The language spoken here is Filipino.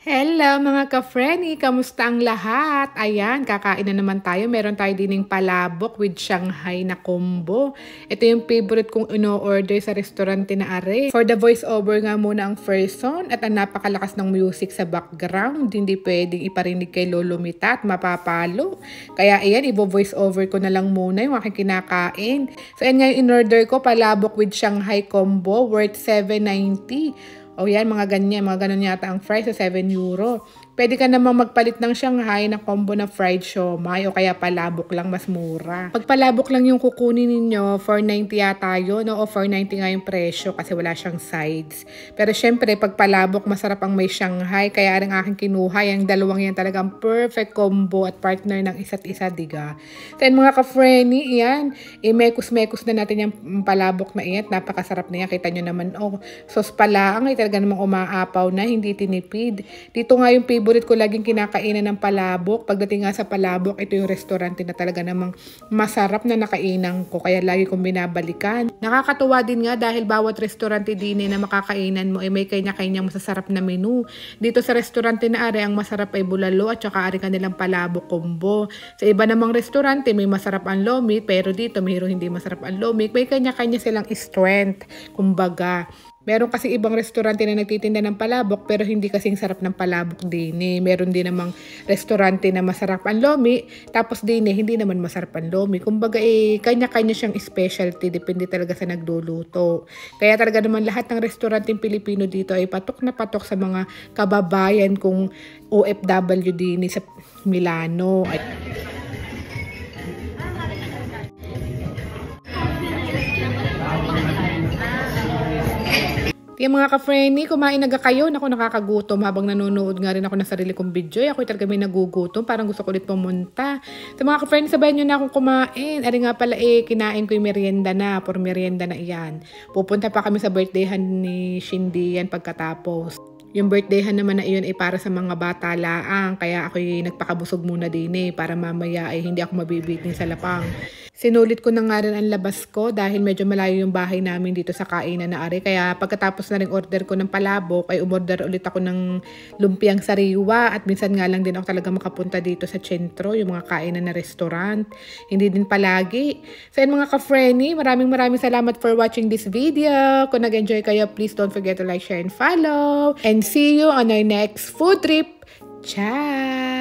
Hello mga ka-Frenny! Kamusta ang lahat? Ayan, kakain na naman tayo. Meron tayo dining palabok with Shanghai na combo. Ito yung favorite kong ino-order sa restaurante na are. For the voiceover nga muna ang first song at ang napakalakas ng music sa background. Hindi pwedeng iparinig kay Lolo Mita at mapapalo. Kaya ayan, ibo-voiceover ko na lang muna yung aking kinakain. So ayan nga yung in-order ko, palabok with Shanghai combo worth $7.90. O yan, mga ganyan, mga ganun yata ang price sa €7. Pwede ka namang magpalit ng Shanghai na combo na fried siomai o kaya palabok lang, mas mura. Pag palabok lang yung kukunin ninyo, $4.90 yata yun, o $4.90 nga yung presyo kasi wala siyang sides. Pero syempre, pag palabok, masarap ang may Shanghai, kaya rin aking kinuha, yung dalawang yan talagang perfect combo at partner ng isa't isa, diga. Then mga ka-Frenny, yan, mekus-mekus na natin yung palabok na iyan, napakasarap na yan, kita nyo naman, sauce pala, ang talaga namang umaapaw na, hindi tinipid. Dito nga yung favorite ko laging kinakainan ng palabok. Pagdating nga sa palabok, ito yung restaurante na talaga namang masarap na nakainan ko. Kaya lagi kong binabalikan. Nakakatuwa din nga dahil bawat restaurante din na makakainan mo ay may kanya-kanyang masasarap na menu. Dito sa restaurante na are, ang masarap ay bulalo at saka are kanilang palabok combo. Sa iba namang restaurante, may masarap ang lomit, pero dito mayroong hindi masarap ang lomit. May kanya-kanya silang strength, kumbaga. Meron kasi ibang restaurante na nagtitinda ng palabok pero hindi kasing sarap ng palabok din eh. Meron din namang restaurante na masarap ang lomi, tapos din eh, hindi naman masarap ang lomi. Kumbaga kanya-kanya siyang specialty, depende talaga sa nagluluto. Kaya talaga naman lahat ng restaurante Pilipino dito ay patok na patok sa mga kababayan kong OFW din sa Milano. Yung mga ka-Frenny, kumain na kayo. Naku, nakakagutom habang nanonood nga rin ako ng sarili kong video. Ako talaga may nagugutom. Parang gusto ko ulit pumunta. So mga ka-Frenny, sabayan nyo na akong kumain. Ari nga pala kinain ko yung merienda na. For merienda na iyan. Pupunta pa kami sa birthdayhan ni Shindy yan pagkatapos. Yung birthdayhan naman na iyon ay para sa mga bata laang. Kaya ako nagpakabusog muna din para mamaya ay hindi ako mabibitin sa lapang. Sinulit ko na nga rin ang labas ko dahil medyo malayo yung bahay namin dito sa kainan na are. Kaya pagkatapos na rin order ko ng palabok ay umorder ulit ako ng lumpiang sariwa at minsan nga lang din ako talaga makapunta dito sa sentro, yung mga kainan na restaurant. Hindi din palagi. So yun mga ka-Frenny, maraming salamat for watching this video. Kung nag-enjoy kayo, please don't forget to like, share, and follow. And see you on our next food trip. Ciao!